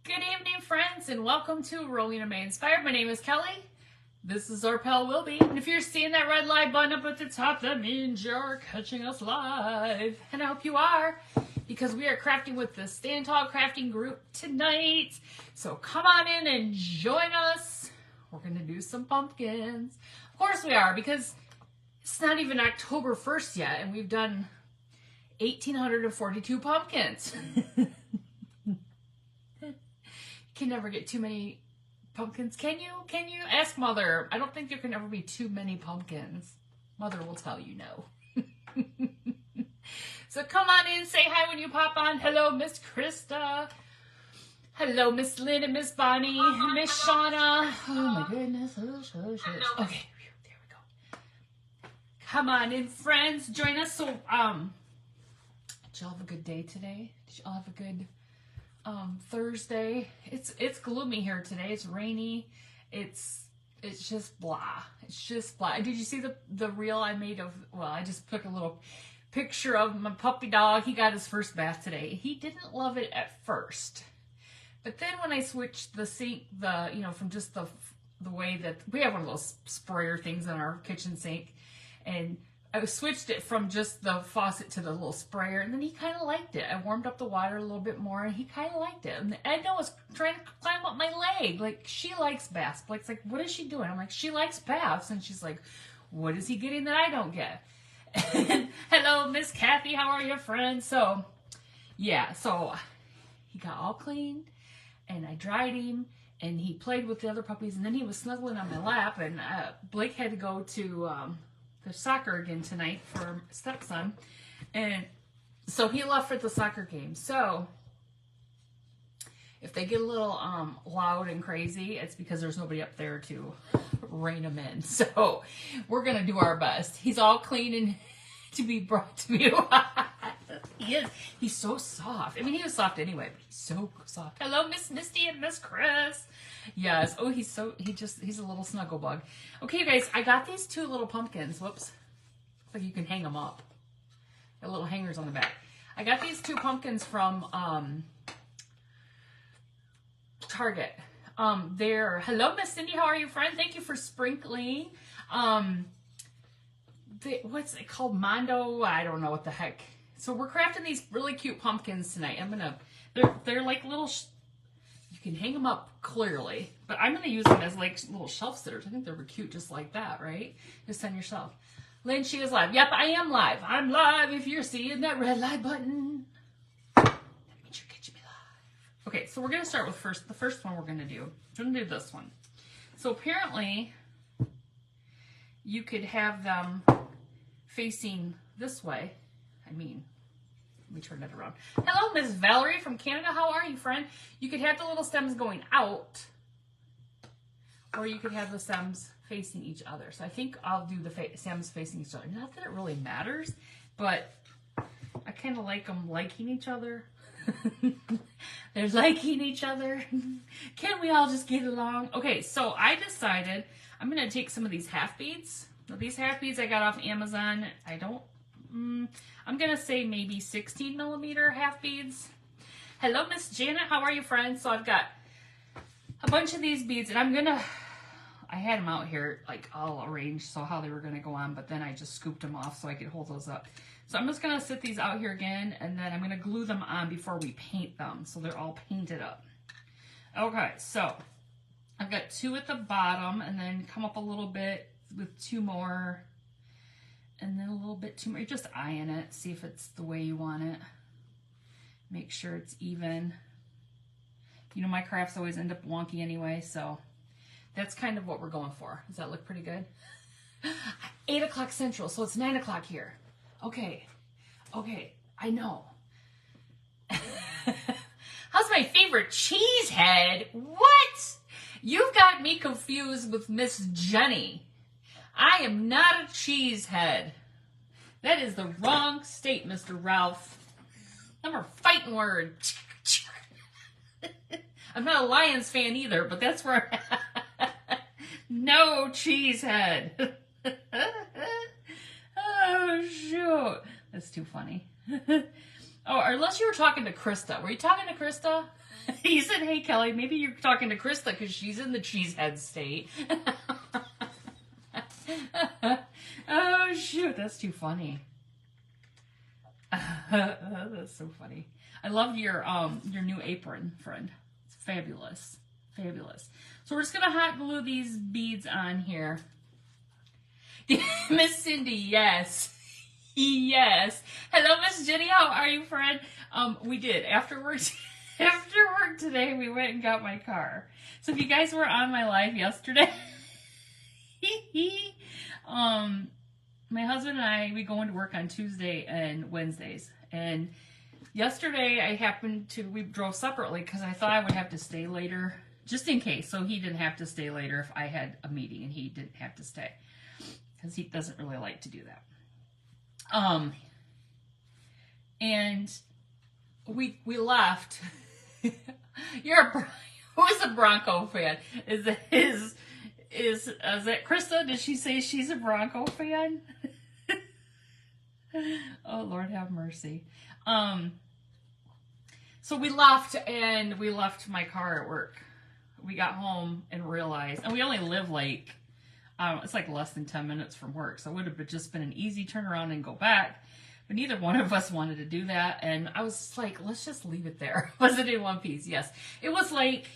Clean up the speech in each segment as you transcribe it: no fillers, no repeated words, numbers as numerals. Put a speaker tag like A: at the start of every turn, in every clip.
A: Good evening, friends, and welcome to Rowena May Inspired. My name is Kelly. This is our pal Wilby. And if you're seeing that red live button up at the top, that means you're catching us live. And I hope you are, because we are crafting with the Stand Tall Crafting Group tonight. So come on in and join us. We're going to do some pumpkins. Of course we are, because it's not even October 1st yet, and we've done 1,842 pumpkins. Can never get too many pumpkins. Can you? Can you? Ask Mother. I don't think there can ever be too many pumpkins. Mother will tell you no. So come on in, say hi when you pop on. Hello, Miss Krista. Hello, Miss Lynn and Miss Bonnie. Miss Shauna. Oh my goodness. Okay, there we go. Come on in, friends. Join us. So, did y'all have a good day today? Did y'all have a good Thursday? It's gloomy here today. It's rainy. It's just blah. It's just blah. Did you see the reel I made of? Well, I just took a little picture of my puppy dog. He got his first bath today. He didn't love it at first, but then when I switched the sink, from just the way that we have one of those sprayer things in our kitchen sink, and I switched it from just the faucet to the little sprayer, and then he kind of liked it. I warmed up the water a little bit more, and he kind of liked it. And Edna was trying to climb up my leg. Like, she likes baths. Blake's like, what is she doing? I'm like, she likes baths. And she's like, what is he getting that I don't get? Hello, Miss Kathy. How are you, friend? So, yeah. So, he got all clean, and I dried him, and he played with the other puppies, and then he was snuggling on my lap, and Blake had to go to the soccer again tonight for stepson, and so he left for the soccer game. So if they get a little loud and crazy, it's because there's nobody up there to rein them in. So we're gonna do our best. He's all clean and to be brought to you. He is. He's so soft. I mean, he was soft anyway, but he's so soft. Hello, Miss Misty and Miss Chris. Yes. Oh, he's a little snuggle bug. Okay, you guys, I got these two little pumpkins. Whoops. Looks like you can hang them up. Got little hangers on the back. I got these two pumpkins from Target. Hello, Miss Cindy. How are you, friend? Thank you for sprinkling. What's it called? Mondo? I don't know what the heck. So we're crafting these really cute pumpkins tonight. They're like little, you can hang them up clearly, but I'm going to use them as like little shelf sitters. I think they were cute just like that, right? Just on your shelf. Lynn, she is live. Yep, I am live. I'm live if you're seeing that red light button. That means you're catching me live. Okay, so we're going to start with the first one we're going to do. We're going to do this one. So apparently, you could have them facing this way. Let me turn it around. Hello, Miss Valerie from Canada. How are you, friend? You could have the little stems going out, or you could have the stems facing each other. So I think I'll do the stems facing each other. Not that it really matters, but I kind of like them liking each other. They're liking each other. Can we all just get along? Okay, so I decided I'm going to take some of these half beads. Now, these half beads I got off Amazon. I'm going to say maybe 16 millimeter half beads. Hello, Miss Janet. How are you, friends? So I've got a bunch of these beads, and I had them out here like all arranged so how they were going to go on, but then I just scooped them off so I could hold those up. So I'm just going to sit these out here again, and then I'm going to glue them on before we paint them so they're all painted up. Okay, so I've got two at the bottom, and then come up a little bit with two more, and then a little bit two more. You just iron it, see if it's the way you want it. Make sure it's even. You know, my crafts always end up wonky anyway, so that's kind of what we're going for. Does that look pretty good? 8 o'clock Central, so it's 9 o'clock here. Okay, I know. How's my favorite cheese head? What? You've got me confused with Miss Jenny. I am not a cheese head. That is the wrong state, Mr. Ralph. I'm a fighting word. I'm not a Lions fan either, but that's where I'm at. No cheesehead. Oh, shoot. That's too funny. Oh, unless you were talking to Krista. Were you talking to Krista? He said, hey, Kelly, maybe you're talking to Krista because she's in the cheesehead state. Oh, shoot. That's too funny. That's so funny. I love your new apron, friend. It's fabulous. Fabulous. So we're just going to hot glue these beads on here. Miss Cindy, yes. Yes. Hello, Miss Jenny. How are you, friend? We did. After work today, we went and got my car. So if you guys were on my live yesterday, my husband and I, we go into work on Tuesday and Wednesdays. And yesterday we drove separately because I thought I would have to stay later, just in case. So he didn't have to stay later if I had a meeting and he didn't have to stay. Because he doesn't really like to do that. And we left. Who's a Bronco fan? Is that Krista? Did she say she's a Bronco fan? Oh, Lord have mercy. So we left my car at work. We got home and realized, and we only live like, it's like less than 10 minutes from work. So it would have just been an easy turnaround and go back. But neither one of us wanted to do that. And I was like, let's just leave it there. Was it in one piece? Yes. It was like,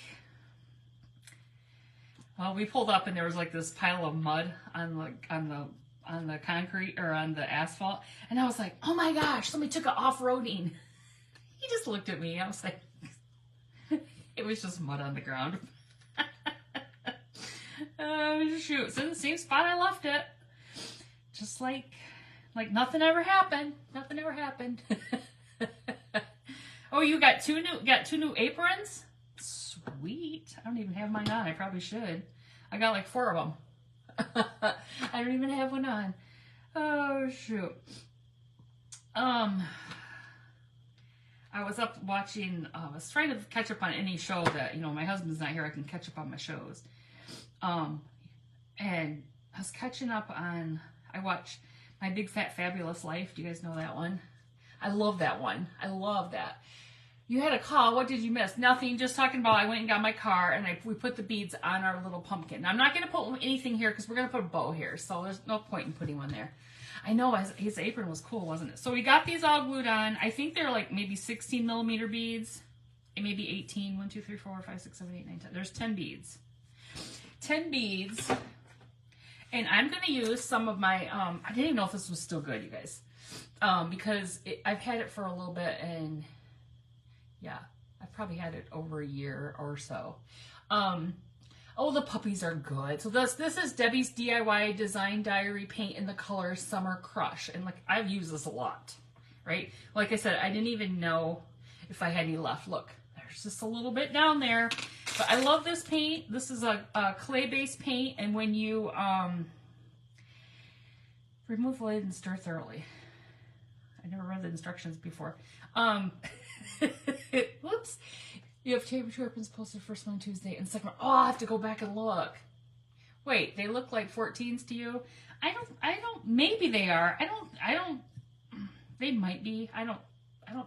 A: well, we pulled up and there was like this pile of mud on the concrete or on the asphalt. And I was like, oh my gosh, somebody took it off-roading. He just looked at me. I was like, it was just mud on the ground. Oh, shoot. It's in the same spot I left it. Just like nothing ever happened. Nothing ever happened. Oh, you got two new aprons? Sweet. I don't even have mine on. I probably should. I got like 4 of them. I don't even have one on. Oh, shoot. I was up watching, I was trying to catch up on any show that, my husband's not here, I can catch up on my shows. And I was catching up on, I watched My Big Fat Fabulous Life. Do you guys know that one? I love that one. I love that. You had a call. What did you miss? Nothing. Just talking about I went and got my car and we put the beads on our little pumpkin. Now, I'm not going to put anything here because we're going to put a bow here. So there's no point in putting one there. I know his apron was cool, wasn't it? So we got these all glued on. I think they're like maybe 16 millimeter beads. And maybe 18. 1, 2, 3, 4, 5, 6, 7, 8, 9, 10. There's 10 beads. 10 beads. And I'm going to use some of my, I didn't even know if this was still good, you guys. Because I've had it for a little bit and yeah, I've probably had it over a year or so. Oh, the puppies are good. So this is Debbie's DIY Design Diary Paint in the color Summer Crush. And like, I've used this a lot, right? Like I said, I didn't even know if I had any left. Look, there's just a little bit down there. But I love this paint. This is a clay-based paint. And when you remove lid and stir thoroughly. I never read the instructions before. Whoops. You have temperature opens posted first one Tuesday and second one. Oh, I have to go back and look. Wait, they look like 14s to you? I don't, maybe they are. I don't, they might be. I don't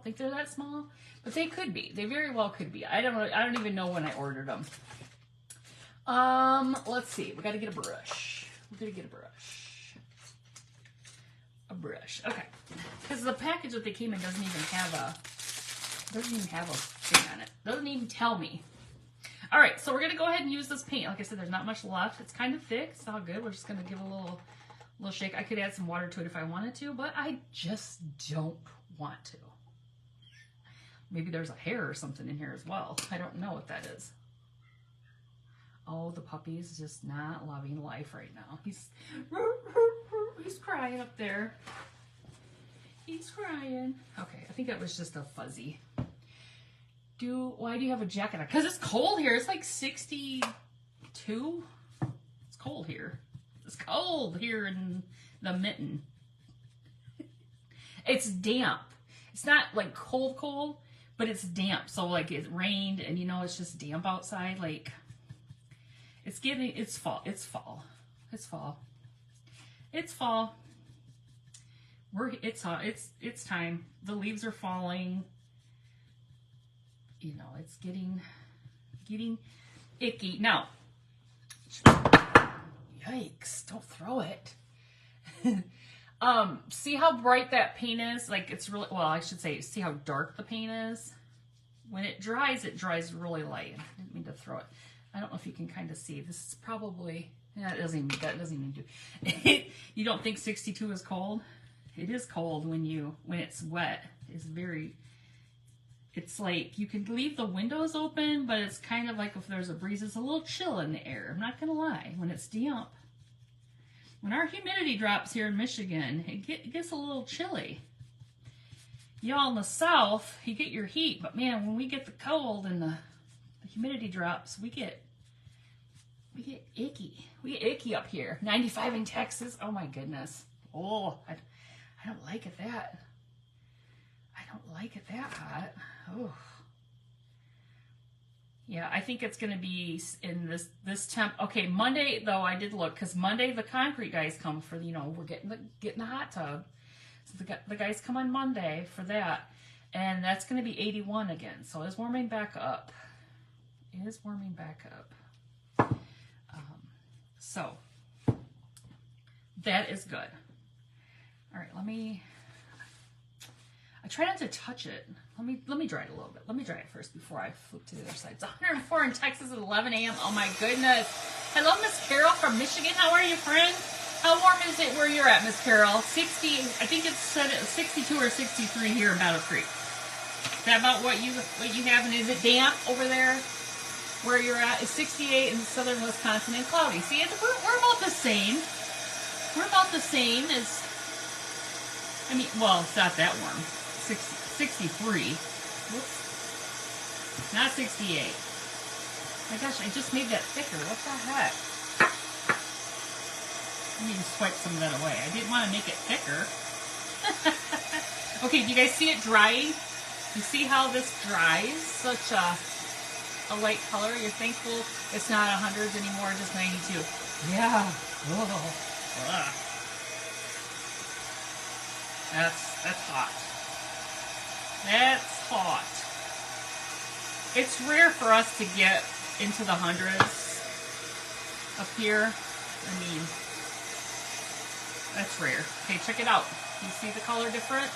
A: think they're that small, but they could be. They very well could be. I don't even know when I ordered them. Let's see. We got to get a brush. A brush. Okay. Because the package that they came in doesn't even have a thing on it. Doesn't even tell me. All right, so we're going to go ahead and use this paint. Like I said, there's not much left. It's kind of thick. It's all good. We're just going to give a little shake. I could add some water to it if I wanted to, but I just don't want to. Maybe there's a hair or something in here as well. I don't know what that is. Oh, the puppy's just not loving life right now. He's crying up there. He's crying. Okay, I think it was just a fuzzy. Why do you have a jacket on? Because it's cold here. It's like 62. It's cold here. It's cold here in the mitten. It's damp. It's not like cold, but it's damp. So like it rained and it's just damp outside. Like it's fall. It's fall. It's time. The leaves are falling. You know, it's getting icky. Now, yikes, don't throw it. See how bright that paint is? Like, it's really, well, I should say, see how dark the paint is? When it dries really light. I didn't mean to throw it. I don't know if you can kind of see. This is probably, that doesn't even do. You don't think 62 is cold? It is cold when it's wet. It's like, you can leave the windows open, but it's kind of like if there's a breeze, it's a little chill in the air. I'm not going to lie. When it's damp, when our humidity drops here in Michigan, it gets a little chilly. Y'all in the south, you get your heat, but man, when we get the cold and the humidity drops, we get icky. We get icky up here. 95 in Texas. Oh my goodness. Oh, I don't like it that. I don't like it that hot. Oh. Yeah, I think it's going to be in this temp. Okay, Monday though, I did look, because Monday the concrete guys come for, you know, we're getting the hot tub. So the guys come on Monday for that, and that's going to be 81 again. So it's warming back up. It is warming back up. So that is good. All right, I try not to touch it. Let me dry it a little bit. Let me dry it first before I flip to the other side. It's 104 in Texas at 11 a.m. Oh my goodness. Hello, Miss Carol from Michigan. How are you, friend? How warm is it where you're at, Miss Carol? 60, I think it's set at 62 or 63 here in Battle Creek. Is that about what you have? And is it damp over there where you're at? It's 68 in southern Wisconsin and cloudy. See, we're about the same. We're about the same as, I mean, well, it's not that warm. 63. Whoops. Not 68. My gosh, I just made that thicker. What the heck? I need to swipe some of that away. I didn't want to make it thicker. Okay, do you guys see it drying? You see how this dries? Such a light color. You're thankful it's not 100s anymore, just 92. Yeah. Oh. Ugh. That's hot. That's hot. It's rare for us to get into the hundreds up here. I mean, that's rare. Okay, check it out. You see the color difference?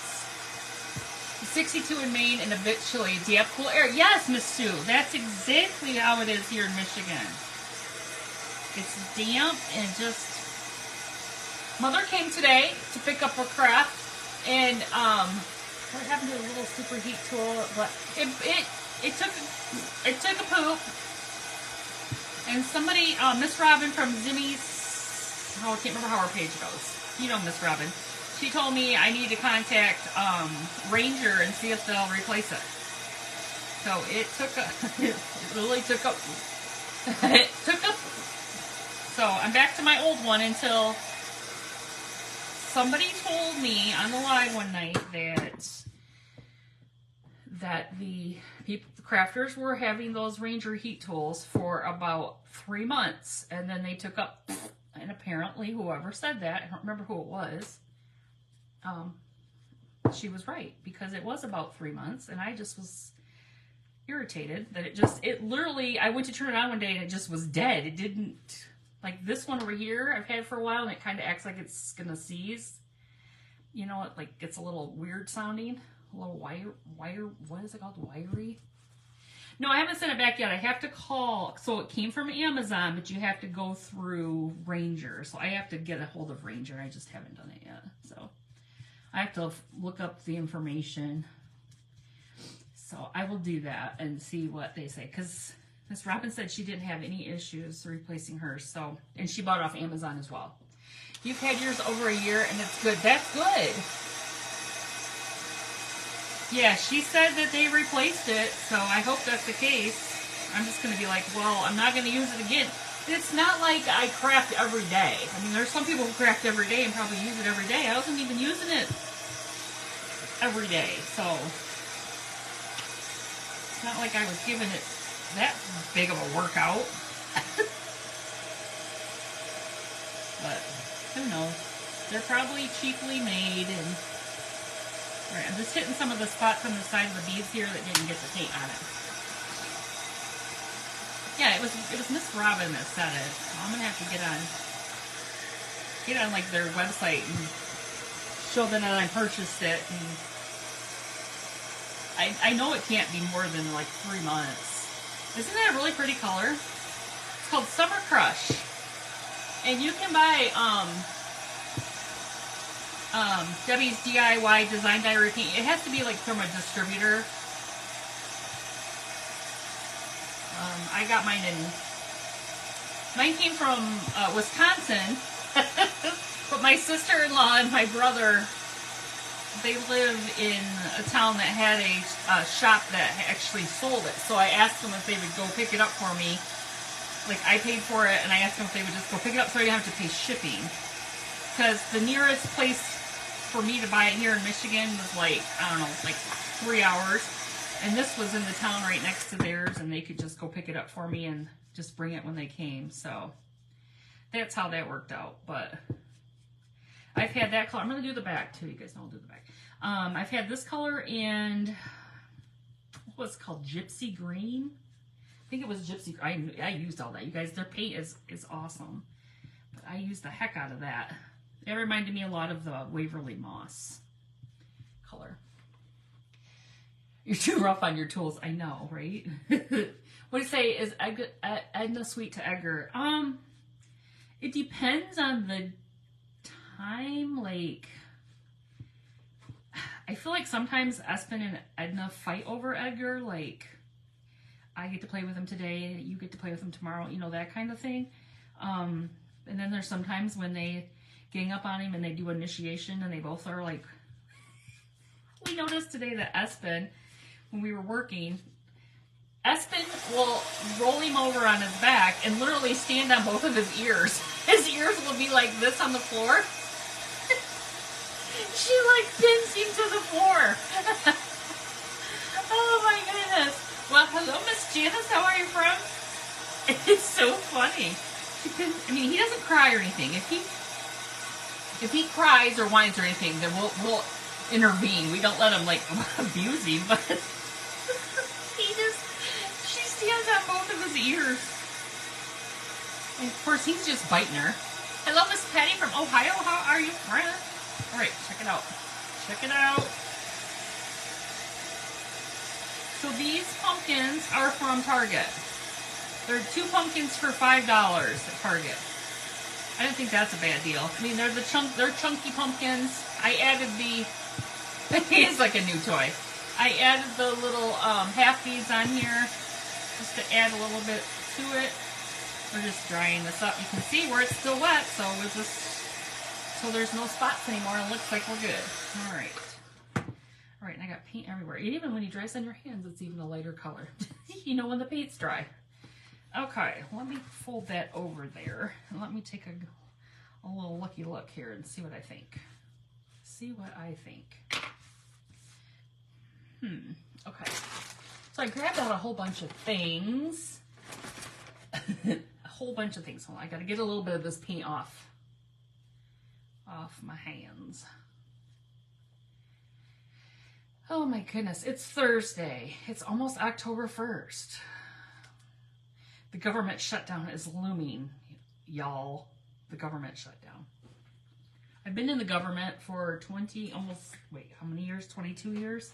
A: 62 in Maine and a bit chilly. Damp, cool air. Yes, Miss Sue. That's exactly how it is here in Michigan. It's damp and just... Mother came today to pick up her craft, and what happened to the little superheat tool? But it took a poop, and somebody, Miss Robin from Zimmy's, I can't remember how her page goes. You know Miss Robin. She told me I need to contact Ranger and see if they'll replace it. So it really took up. It took up. So I'm back to my old one until somebody told me on the live one night that the crafters were having those Ranger heat tools for about 3 months, and then they took up. And apparently, whoever said that, I don't remember who it was. She was right, because it was about 3 months, and I just was irritated that it literally, I went to turn it on one day and it just was dead. It didn't, like this one over here I've had for a while, and it kind of acts like it's gonna seize. You know, like it's a little weird sounding, a little wire, what is it called, wiry? No, I haven't sent it back yet. I have to call, so it came from Amazon, but you have to go through Ranger, so I have to get a hold of Ranger. I just haven't done it yet, so I have to look up the information. So I will do that and see what they say, because Miss Robin said she didn't have any issues replacing hers, so, and she bought it off Amazon as well. You've had yours over a year and it's good. That's good. Yeah, she said that they replaced it, so I hope that's the case. I'm just going to be like, well, I'm not going to use it again. It's not like I craft every day. I mean, there's some people who craft every day and probably use it every day. I wasn't even using it every day, so it's not like I was giving it that big of a workout. But who knows? They're probably cheaply made. And all right, I'm just hitting some of the spots on the side of the beads here that didn't get the paint on it. Yeah, it was Miss Robin that said it. I'm gonna have to get on like their website and show them that I purchased it. And I know it can't be more than like 3 months. Isn't that a really pretty color? It's called Summer Crush. And you can buy Debbie's DIY Design Diary paint. It has to be like from a distributor. I got mine came from Wisconsin. But my sister-in-law and my brother, they live in a town that had a shop that actually sold it. So I asked them if they would go pick it up for me. Like, I paid for it, and I asked them if they would just go pick it up so I didn't have to pay shipping. Because the nearest place for me to buy it here in Michigan was like, I don't know, like 3 hours. And this was in the town right next to theirs, and they could just go pick it up for me and just bring it when they came. So that's how that worked out. But I've had that color. I'm going to do the back, too. You guys know I'll do the back. I've had this color and what's called Gypsy Green. I think it was Gypsy. I used all that. You guys, their paint is awesome. But I used the heck out of that. It reminded me a lot of the Waverly Moss color. You're too rough on your tools. I know, right? What do you say? Is Edna sweet to Edgar? It depends on the time. Like, I feel like sometimes Espen and Edna fight over Edgar. Like, I get to play with him today, you get to play with him tomorrow, you know, that kind of thing. And then there's sometimes when they gang up on him and they do initiation and they both are like, we noticed today that Espen, when we were working, Espen will roll him over on his back and literally stand on both of his ears. His ears will be like this on the floor. She like pins him to the floor. Oh my goodness. Well, hello, Miss Janice. How are you, from? It's so funny. I mean, he doesn't cry or anything. If he cries or whines or anything, then we'll intervene. We don't let him like abuse him, but she stands on both of his ears. And of course, he's just biting her. Hello, Miss Patty from Ohio. How are you, friend? All right, check it out. Check it out. So these pumpkins are from Target. They're 2 pumpkins for $5 at Target. I don't think that's a bad deal. I mean, they're chunky pumpkins. I added it's like a new toy. I added the little half beads on here just to add a little bit to it. We're just drying this up. You can see where it's still wet, so there's no spots anymore. It looks like we're good. All right. All right, and I got paint everywhere. Even when you dries on your hands, it's even a lighter color. You know when the paint's dry. Okay, let me fold that over there. And let me take a little looky look here and see what I think. See what I think. Okay. So I grabbed out a whole bunch of things. A whole bunch of things. Hold on, I gotta get a little bit of this paint off my hands. Oh my goodness, it's Thursday. It's almost October 1st. The government shutdown is looming, y'all. The government shutdown. I've been in the government for how many years? 22 years?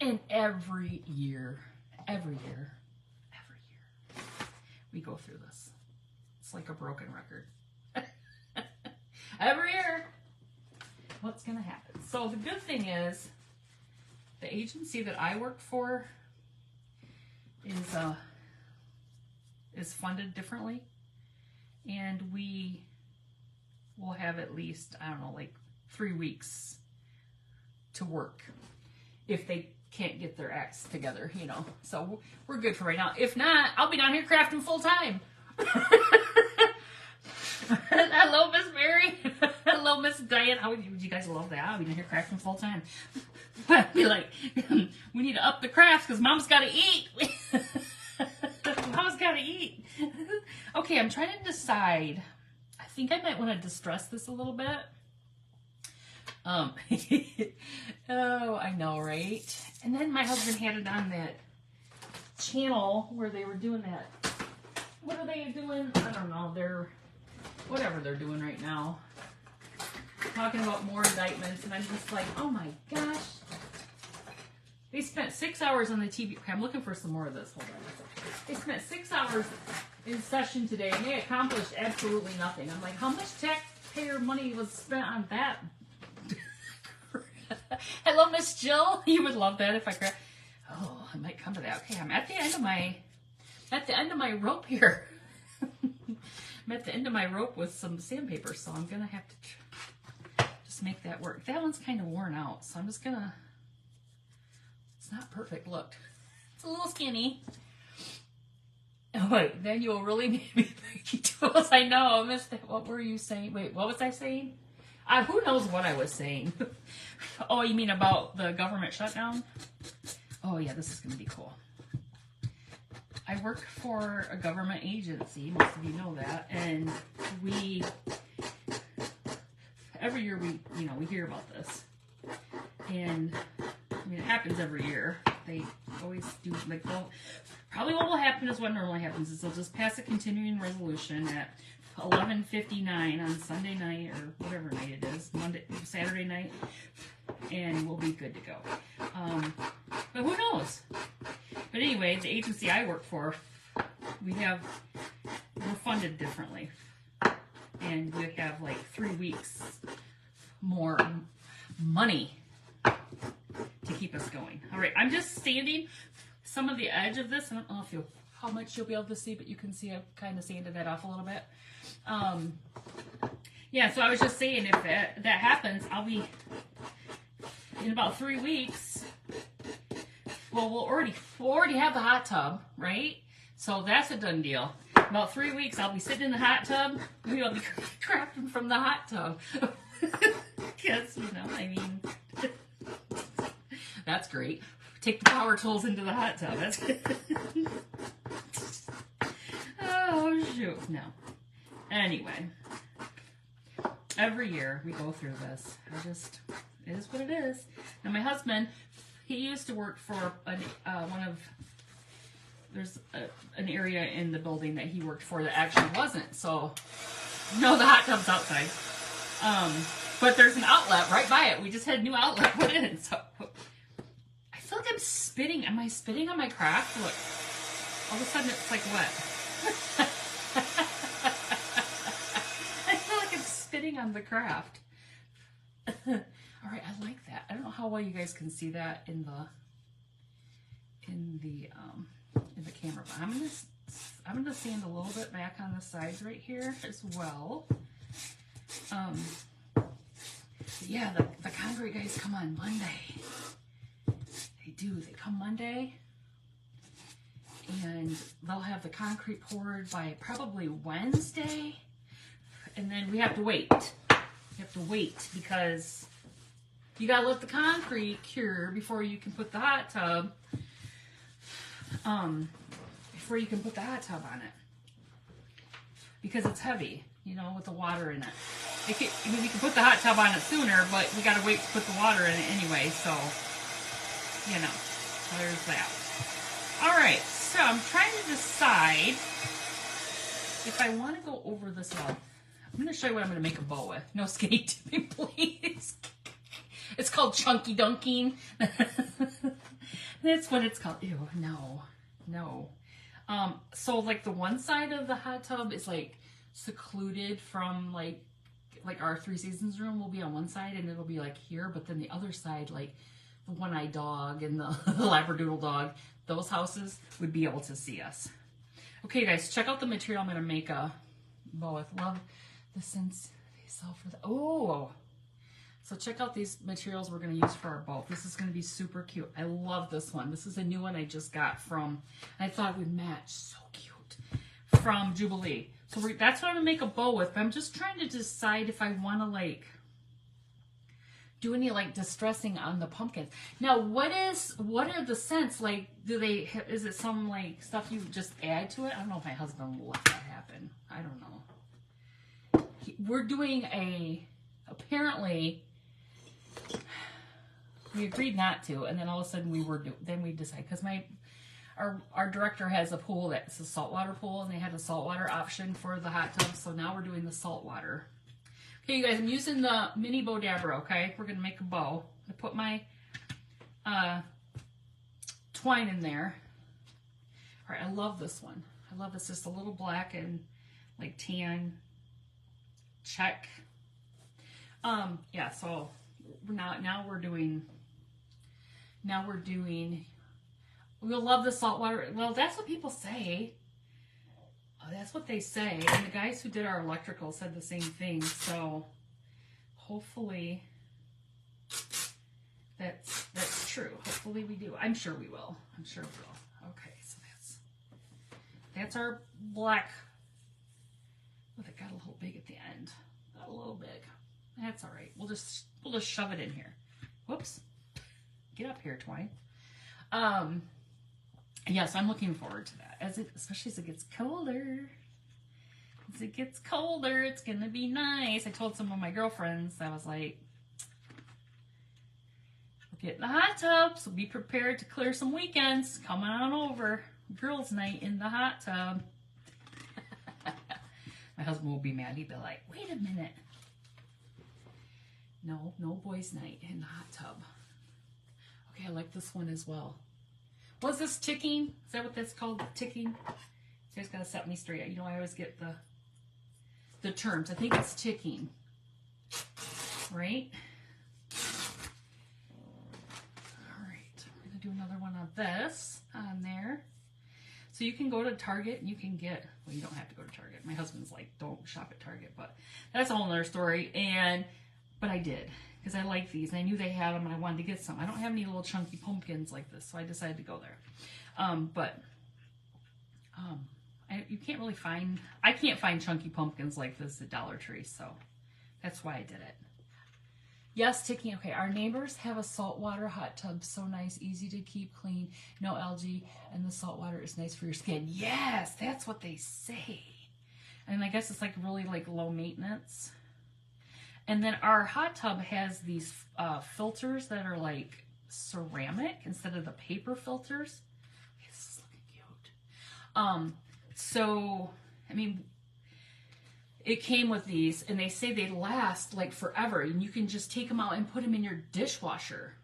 A: And every year, we go through this. It's like a broken record. Every year. What's going to happen? So the good thing is, the agency that I work for is funded differently, and we will have at least, I don't know, like 3 weeks to work if they can't get their acts together, you know. So we're good for right now. If not, I'll be down here crafting full time. Hello, Miss Mary. Hello, Miss Diane. How would you guys love that? I'll be down here crafting full time. I'd be like, we need to up the craft because Mom's got to eat. Mom's got to eat. Okay, I'm trying to decide. I think I might want to distress this a little bit. Oh, I know, right? And then my husband had it on that channel where they were doing that. What are they doing? I don't know. They're, whatever they're doing right now. Talking about more indictments, and I'm just like, oh my gosh. They spent 6 hours on the TV. Okay, I'm looking for some more of this. Hold on. They spent 6 hours in session today, and they accomplished absolutely nothing. I'm like, how much taxpayer money was spent on that? Hello, Miss Jill. You would love that if I could. Oh, I might come to that. Okay, I'm at the end of my rope here. I'm at the end of my rope with some sandpaper, so I'm gonna have to just make that work. That one's kind of worn out, so I'm just gonna. It's not perfect. Look, it's a little skinny. Oh wait, then you'll really need me making tools. I know. I missed it. What were you saying? Wait, what was I saying? Who knows what I was saying? Oh, you mean about the government shutdown? Oh yeah, this is gonna be cool. I work for a government agency, most of you know that, and every year we hear about this. And I mean, it happens every year. They always do, like, probably what will happen is what normally happens is they'll just pass a continuing resolution at 11:59 on Sunday night or whatever night it is, Saturday night, and we'll be good to go. But who knows? But anyway, the agency I work for, we're funded differently, and we have like 3 weeks more money to keep us going. All right, I'm just sanding some of the edge of this. I don't know how much you'll be able to see, but you can see I've kind of sanded that off a little bit. Yeah, so I was just saying, if that happens, I'll be in about 3 weeks. Well, we'll already have the hot tub, right? So that's a done deal. About 3 weeks, I'll be sitting in the hot tub. We'll be crafting from the hot tub. Because, I mean, that's great. Take the power tools into the hot tub. That's good. Oh, shoot. No. Anyway, every year we go through this. It is what it is. Now, my husband, he used to work for there's an area in the building that he worked for that actually wasn't. So, no, the hot tub's outside. But there's an outlet right by it. We just had a new outlet put in. So, I feel like I'm spitting. Am I spitting on my craft? Look, all of a sudden it's like wet. I feel like I'm spitting on the craft. All right, I like that. I don't know how well you guys can see that in the camera, but I'm gonna sand a little bit back on the sides right here as well. Yeah, the concrete guys come on Monday. They do. They come Monday, and they'll have the concrete poured by probably Wednesday, and then we have to wait. You have to wait because you gotta let the concrete cure before you can put the hot tub. Before you can put the hot tub on it, because it's heavy, with the water in it. We can put the hot tub on it sooner, but we gotta wait to put the water in it anyway. So, there's that. All right, so I'm trying to decide if I want to go over this wall. I'm going to show you what I'm going to make a bow with. No skinny dipping, please. It's called chunky dunking. That's what it's called. Ew, no. So like the one side of the hot tub is like secluded from like our Three Seasons room will be on one side and it'll be like here, but then the other side, like the one-eyed dog and the Labradoodle dog, those houses would be able to see us. Okay, guys, check out the material I'm going to make a bow with. Love the scents they sell for the... Oh! So check out these materials we're going to use for our bow. This is going to be super cute. I love this one. This is a new one I just got from... I thought it would match. So cute. From Jubilee. So that's what I'm going to make a bow with. But I'm just trying to decide if I want to, like... do any distressing on the pumpkins. Now, what are the scents? Like, is it some stuff you just add to it? I don't know if my husband will let that happen. I don't know. we're doing apparently we agreed not to, and then all of a sudden we decided, because our director has a pool that's a saltwater pool, and they had a saltwater option for the hot tub, so now we're doing the saltwater. Okay, you guys, I'm using the mini bow dabber, okay? We're going to make a bow. I put my twine in there. All right, I love this one. I love this. Just a little black and like tan check. Yeah, so now we're doing, we'll love the saltwater. Well, that's what people say. Oh, that's what they say. And the guys who did our electrical said the same thing. So hopefully that's true. Hopefully we do. I'm sure we will. I'm sure we will. Okay, so that's our black. Oh, that got a little big at the end. Got a little big. That's all right. We'll just shove it in here. Whoops. Get up here, twine. Yes, I'm looking forward to that. Especially as it gets colder. As it gets colder, it's gonna be nice. I told some of my girlfriends, I was like, we'll get in the hot tub, so be prepared to clear some weekends. Come on over. Girls' night in the hot tub. My husband will be mad. He'd be like, wait a minute. No boys' night in the hot tub. Okay, I like this one as well. Was this ticking? Is that what that's called? Ticking? You guys gotta set me straight. You know, I always get the terms. I think it's ticking. Right? Alright. We're gonna do another one of this on there. So you can go to Target and you can get, well, you don't have to go to Target. My husband's like, don't shop at Target, but that's a whole nother story. But I did, because I like these, and I knew they had them, and I wanted to get some. I don't have any little chunky pumpkins like this, so I decided to go there. You can't really find, I can't find chunky pumpkins like this at Dollar Tree, so that's why I did it. Yes, ticking. Okay, our neighbors have a saltwater hot tub. So nice, easy to keep clean, no algae, and the saltwater is nice for your skin. Yes, that's what they say. And I guess it's like really like low maintenance. And then our hot tub has these filters that are like ceramic instead of the paper filters. Okay, this is looking cute. So, I mean, it came with these, and they say they last like forever, and you can just take them out and put them in your dishwasher.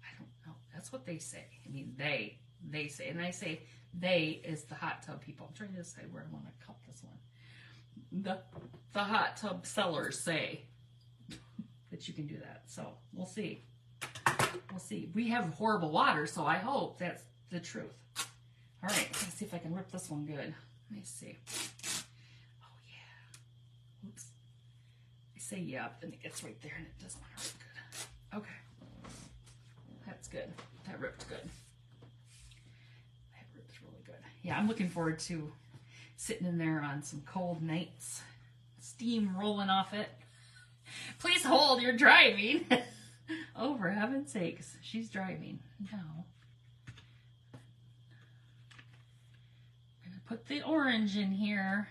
A: I don't know. That's what they say. I mean, they say, and I say they is the hot tub people. I'm trying to decide where I want to cut this one. The hot tub sellers say that you can do that. So we'll see. We'll see. We have horrible water, so I hope that's the truth. All right, let's see if I can rip this one good. Let me see. Oh, yeah. Oops. I say yep, and it gets right there, and it doesn't want to rip good. Okay. That's good. That ripped good. That ripped really good. Yeah, I'm looking forward to sitting in there on some cold nights. Steam rolling off it. Please hold, you're driving. Oh, for heaven's sakes. She's driving. No. I'm going to put the orange in here.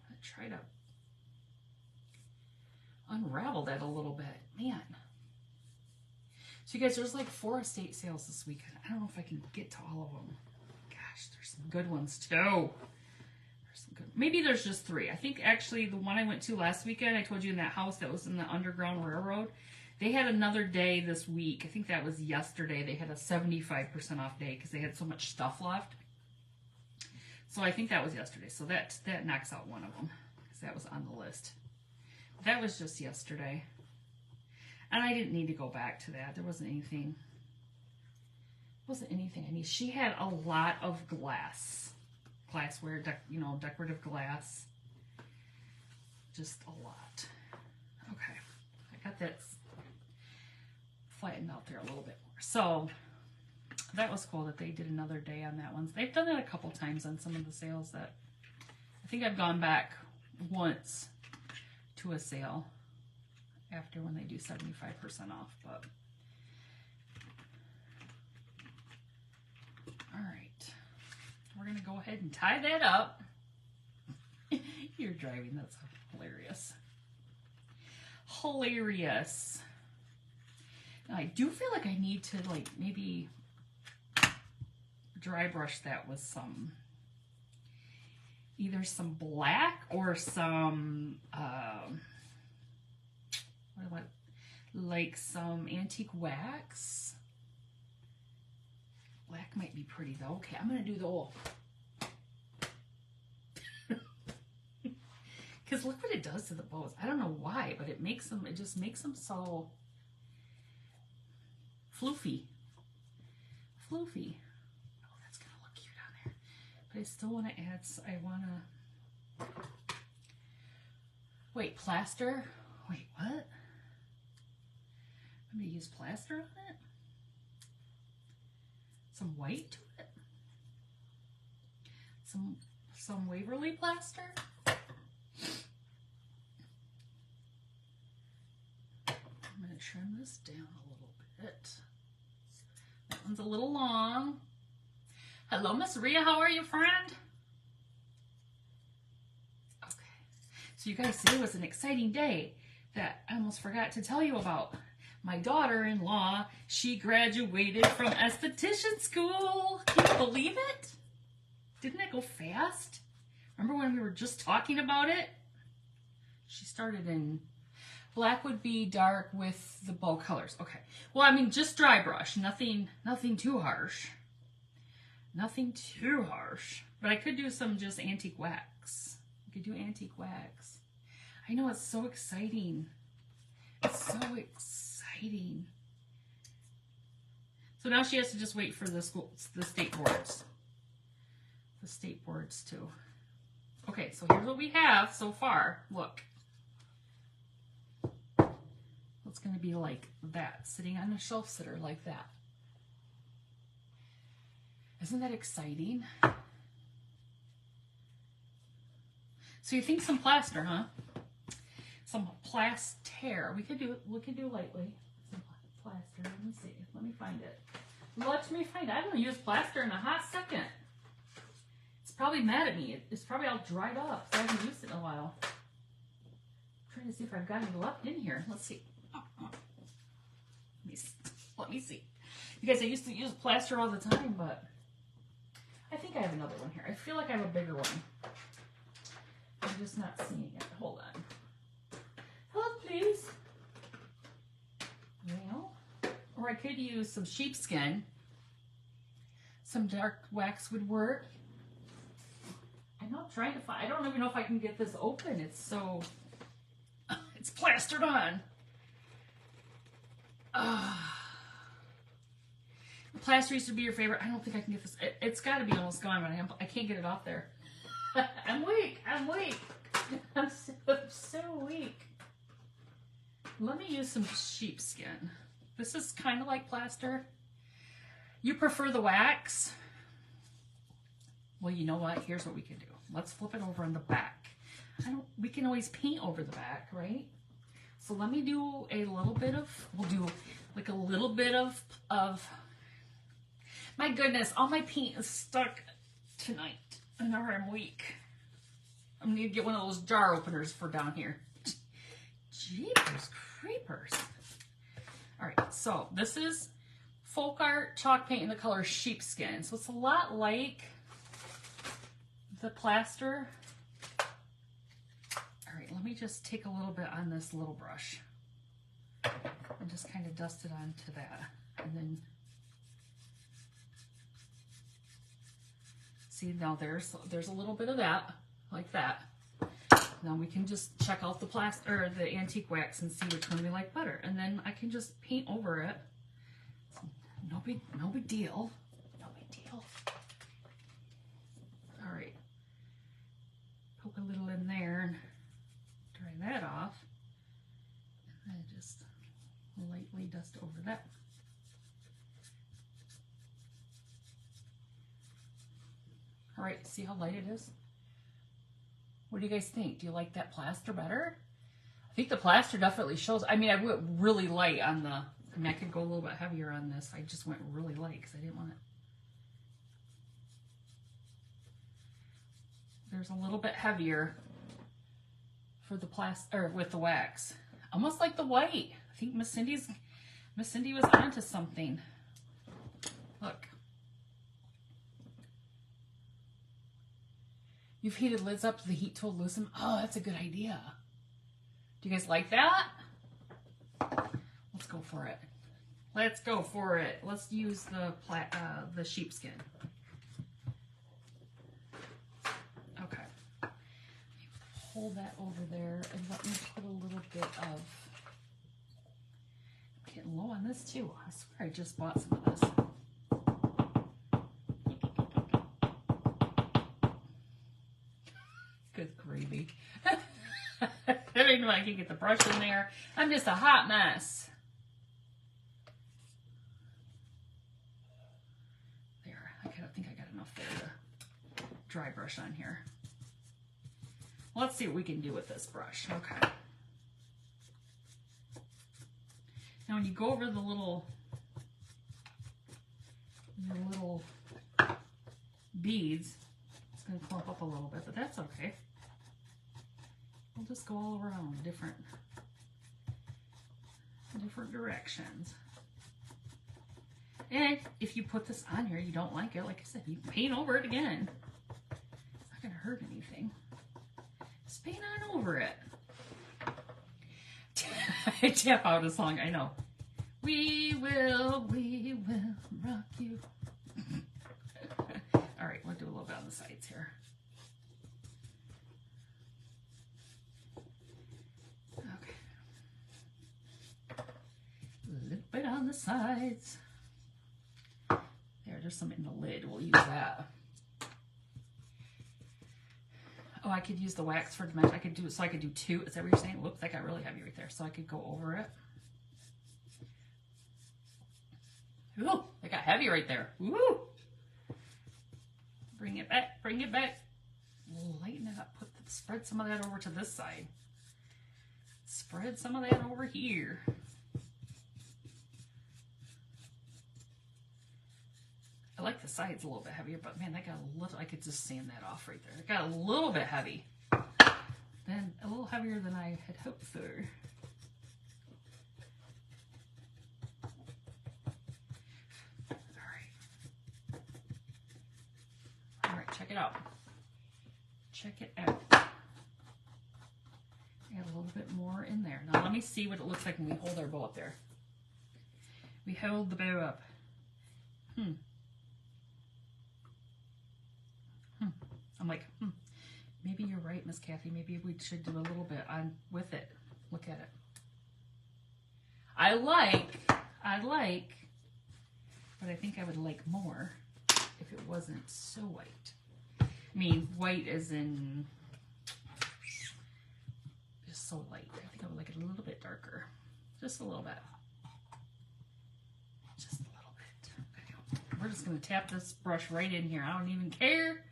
A: I try to unravel that a little bit. Man. So you guys, there's like 4 estate sales this weekend. I don't know if I can get to all of them. Gosh, there's some good ones too. Maybe there's just 3. I think actually the one I went to last weekend, I told you in that house that was in the Underground Railroad, they had another day this week. I think that was yesterday. They had a 75% off day because they had so much stuff left. So I think that was yesterday. So that knocks out one of them because that was on the list. That was just yesterday. And I didn't need to go back to that. There wasn't anything. I need. She had a lot of glassware, decorative glass. Just a lot. Okay. I got that flattened out there a little bit more. So that was cool that they did another day on that one. They've done that a couple times on some of the sales that I think I've gone back once to a sale after when they do 75% off, but all right. We're going to go ahead and tie that up. You're driving. That's hilarious. Hilarious. Now, I do feel like I need to like maybe dry brush that with some, either some black or some, what, like some antique wax. Black might be pretty though. Okay, I'm gonna do the old. Because look what it does to the bows. I don't know why, but it makes them, it just makes them so floofy. Floofy. Oh, that's gonna look cute on there. But I still want to add, I want to, wait, plaster? Wait, what? I'm gonna use plaster on it? Some white to it? Some Waverly plaster? I'm going to trim this down a little bit. That one's a little long. Hello, Miss Rhea. How are you, friend? Okay. So you guys, today was an exciting day that I almost forgot to tell you about. My daughter-in-law, she graduated from esthetician school. Can you believe it? Didn't it go fast? Remember when we were just talking about it? She started in, black would be dark with the bow colors. Okay. Well, I mean, just dry brush. Nothing too harsh. Nothing too harsh. But I could do some just antique wax. I could do antique wax. I know, it's so exciting. It's so exciting. So now she has to just wait for the state boards. The state boards too. Okay, so here's what we have so far. Look. It's going to be like that, sitting on a shelf sitter like that. Isn't that exciting? So you think some plaster, huh? Some plaster. We could do lightly. Some plaster. Let me see. Let me find it. Let me find it. I haven't used plaster in a hot second. It's probably mad at me. It's probably all dried up, so I haven't used it in a while. I'm trying to see if I've got any left in here. Let's see. Let me see. You guys, I used to use plaster all the time, but I think I have another one here. I feel like I have a bigger one. I'm just not seeing it. Hold on. Hello, please. Well, or I could use some sheepskin. Some dark wax would work. I'm not trying to find, I don't even know if I can get this open. It's so, it's plastered on. Plaster used to be your favorite. I don't think I can get this. It's got to be almost gone, but I can't get it off there. I'm weak. I'm weak. I'm so weak. Let me use some sheepskin. This is kind of like plaster. You prefer the wax? Well, you know what? Here's what we can do. Let's flip it over on the back. We can always paint over the back, right? So let me do a little bit of, we'll do like a little bit of, my goodness, all my paint is stuck tonight. And now I'm weak. I'm going to get one of those jar openers for down here. Jeepers creepers. All right, so this is Folk Art chalk paint in the color sheepskin. So it's a lot like the plaster. All right, let me just take a little bit on this little brush and just kind of dust it onto that. And then, see, now there's a little bit of that, like that. Now we can just check out the plaster, or the antique wax, and see which one we like better. And then I can just paint over it. No big deal. No big deal. All right. Poke a little in there and dry that off. And then just lightly dust over that. All right, see how light it is? What do you guys think? Do you like that plaster better? I think the plaster definitely shows. I mean, I went really light on the, I mean, I could go a little bit heavier on this. I just went really light because I didn't want it. There's a little bit heavier for the or with the wax. Almost like the white. I think Miss Cindy was onto something. Look. You've heated lids up to the heat tool, loosen. Oh, that's a good idea. Do you guys like that? Let's go for it. Let's go for it. Let's use the sheepskin. Okay. Hold that over there and let me put a little bit of. I'm getting low on this too. I swear I just bought some of this. Good gravy. I don't even know if I can get the brush in there. I'm just a hot mess. There. I think I got enough there to dry brush on here. Let's see what we can do with this brush. Okay. Now when you go over the little beads, it's going to clump up a little bit, but that's okay. We'll just go all around different directions. And if you put this on here, you don't like it, like I said, you can paint over it again. It's not going to hurt anything. Just paint on over it. I tap out a song, I know. We will rock you. All right, we'll do a little bit on the sides here. Okay. A little bit on the sides. There's some in the lid. We'll use that. Oh, I could use the wax for dimension. I could do two. Is that what you're saying? Whoops, that got really heavy right there. So I could go over it. Ooh, it got heavy right there. Ooh. Bring it back. Bring it back. Lighten it up. Spread some of that over to this side. Spread some of that over here. I like the sides a little bit heavier, but man, that got a little, I could just sand that off right there. It got a little bit heavy. Then a little heavier than I had hoped for. All right, check it out. Check it out. Add a little bit more in there. Now let me see what it looks like when we hold our bow up there. We hold the bow up. I'm like, maybe you're right, Miss Kathy. Maybe we should do a little bit on with it. Look at it. I like, but I think I would like more if it wasn't so white. I mean, white as in just so light. I think I would like it a little bit darker. Just a little bit. Just a little bit. Okay. We're just going to tap this brush right in here. I don't even care.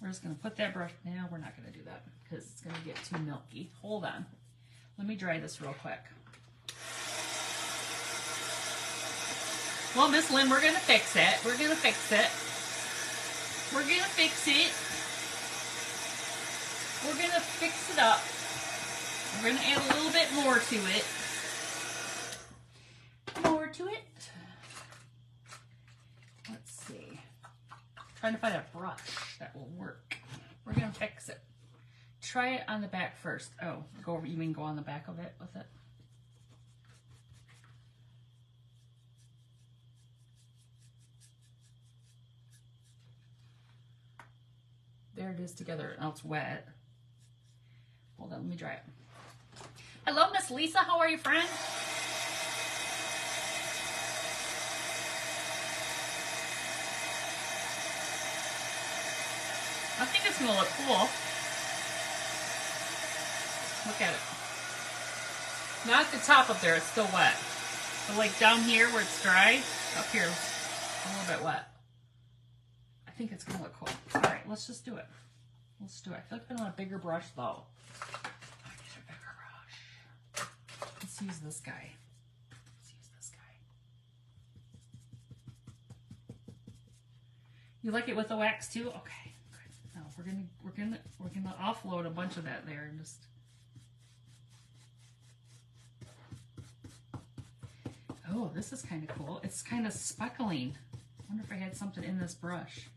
A: We're just going to put that brush. Now we're not going to do that because it's going to get too milky. Hold on. Let me dry this real quick. Well, Miss Lynn, we're going to fix it. We're going to fix it. We're going to fix it. We're going to fix it up. We're going to add a little bit more to it. More to it. Let's see. Trying to find a brush that will work. We're going to fix it. Try it on the back first. Oh, you mean go on the back of it with it? There it is together. Now it's wet. Hold on, let me dry it. Hello, Miss Lisa. How are you, friend? I think it's going to look cool. Look at it. Not at the top up there, it's still wet. But like down here where it's dry, up here it's a little bit wet. I think it's going to look cool. All right, let's just do it. Let's do it. I feel like I want a bigger brush though. I need a bigger brush. Let's use this guy. Let's use this guy. You like it with the wax too? Okay, good. Now we're gonna offload a bunch of that there and just. Oh, this is kind of cool. It's kind of speckling. I wonder if I had something in this brush.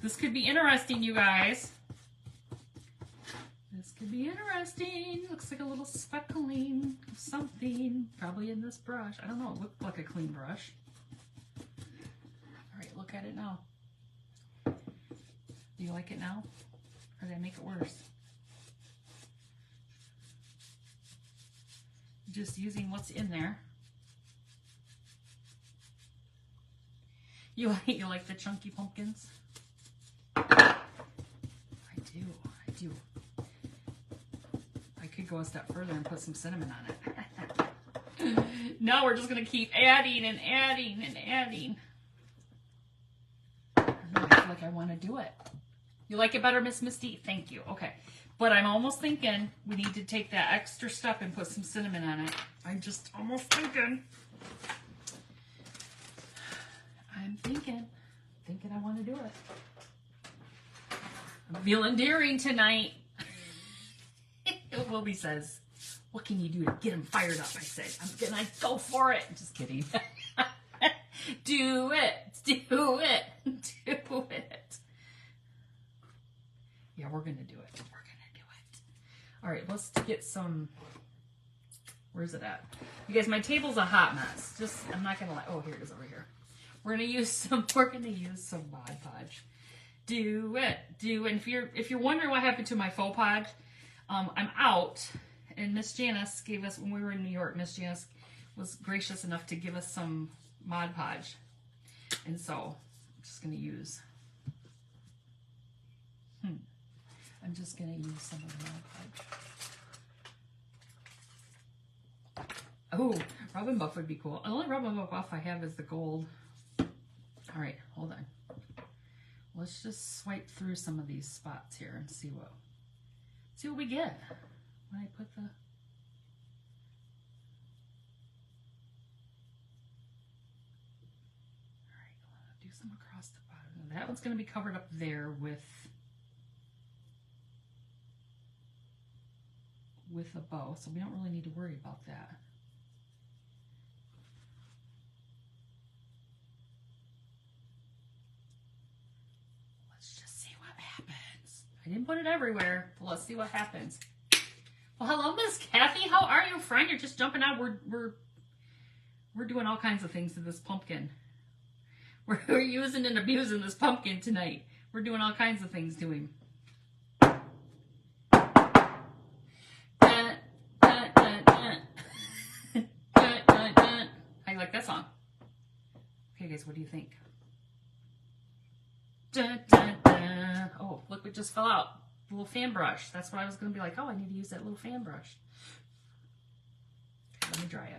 A: This could be interesting, you guys. This could be interesting. Looks like a little speckling of something. Probably in this brush. I don't know. It looked like a clean brush. All right, look at it now. Do you like it now? Or did I make it worse? Just using what's in there. You like the chunky pumpkins? I do. I could go a step further and put some cinnamon on it. No, we're just gonna keep adding and adding and adding. I don't know, I feel like I want to do it. You like it better, Miss Misty? Thank you. Okay. But I'm almost thinking we need to take that extra step and put some cinnamon on it. I'm just almost thinking. I'm thinking I want to do it. I'm feeling daring tonight. Wilby says, what can you do to get him fired up? I said, I'm gonna go for it. Just kidding. Do it. Do it. Do it. Yeah, we're gonna do it. We're gonna do it. All right, let's get some. Where's it at? You guys, my table's a hot mess. Just, I'm not gonna lie. Oh, here it is over here. We're gonna use some Mod Podge. Do it. And if you're wondering what happened to my faux podge, I'm out. And Miss Janice gave us, when we were in New York, Miss Janice was gracious enough to give us some Mod Podge. And so I'm just gonna use. I'm just gonna use some of the Mod Podge. Oh, Robin Buff would be cool. The only Robin Buff I have is the gold. All right, hold on. Let's just swipe through some of these spots here and see what we get when I put the. All right, I'll do some across the bottom. That one's going to be covered up there with a bow, so we don't really need to worry about that. I didn't put it everywhere, but let's see what happens. Well, hello, Miss Kathy. How are you, friend? You're just jumping out. We're doing all kinds of things to this pumpkin. We're using and abusing this pumpkin tonight. We're doing all kinds of things to him. How you like that song? Okay, guys, what do you think? Oh, look what just fell out. A little fan brush. That's what I was going to be like, oh, I need to use that little fan brush. Okay, let me dry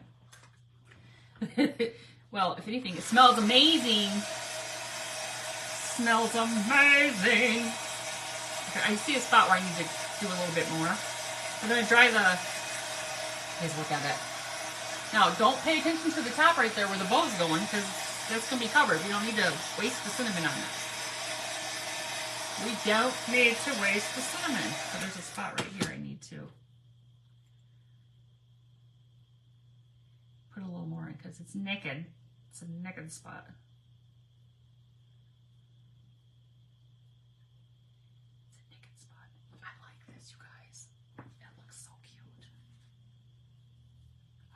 A: it. Well, if anything, it smells amazing. Smells amazing. Okay, I see a spot where I need to do a little bit more. I'm going to dry the... Guys, look at it. Now, don't pay attention to the top right there where the bow's going, because that's going to be covered. We don't need to waste the cinnamon on it. We don't need to waste the cinnamon. But there's a spot right here I need to put a little more in because it's naked. It's a naked spot. It's a naked spot. I like this, you guys. It looks so cute.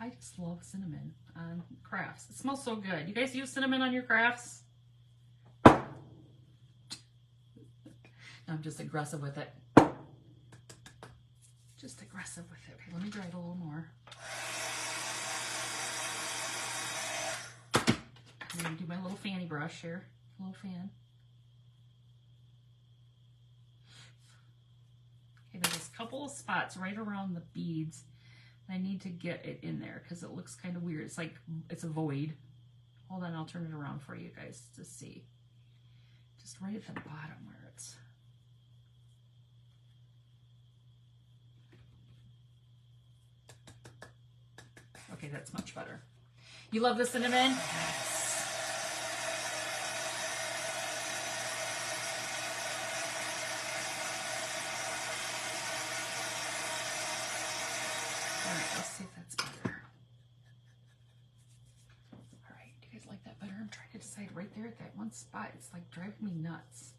A: I just love cinnamon on crafts. It smells so good. You guys use cinnamon on your crafts? I'm just aggressive with it. Just aggressive with it. Okay, let me dry it a little more. I'm going to do my little fanny brush here. A little fan. Okay, there's a couple of spots right around the beads. I need to get it in there because it looks kind of weird. It's like it's a void. Hold on, I'll turn it around for you guys to see. Just right at the bottom where it's... Okay, that's much better. You love the cinnamon? Yes. inside right there at that one spot. It's like driving me nuts.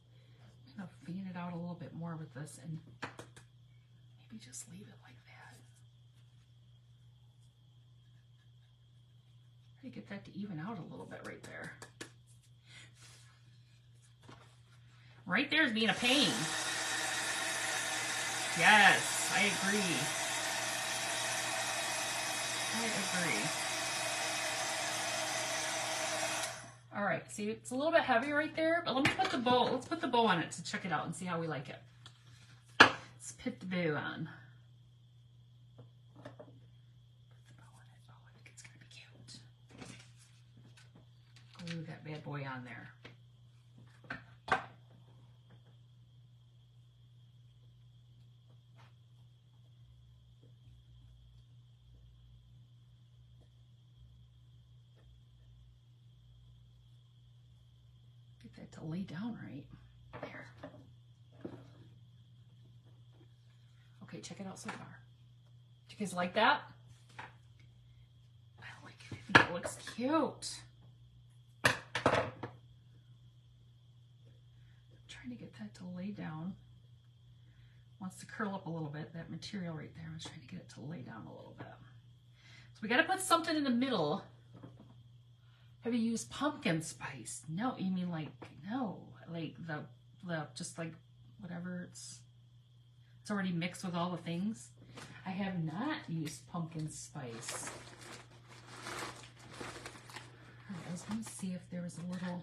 A: I'm going to fan it out a little bit more with this and maybe just leave it like that. Try to get that to even out a little bit right there. Right there is being a pain. Yes, I agree. I agree. All right, see, it's a little bit heavy right there, but let me put the bow, let's put the bow on it to check it out and see how we like it. Let's put the bow on. Put the bow on it. Oh, I think it's gonna be cute. Glue that bad boy on there. That to lay down right there. Okay, check it out so far. Do you guys like that? I like it. I think it looks cute. I'm trying to get that to lay down. Wants to curl up a little bit. That material right there. I was trying to get it to lay down a little bit. So we got to put something in the middle. Have you used pumpkin spice? No, you mean like, no, like the just like whatever, it's already mixed with all the things. I have not used pumpkin spice. All right, I was going to see if there was a little,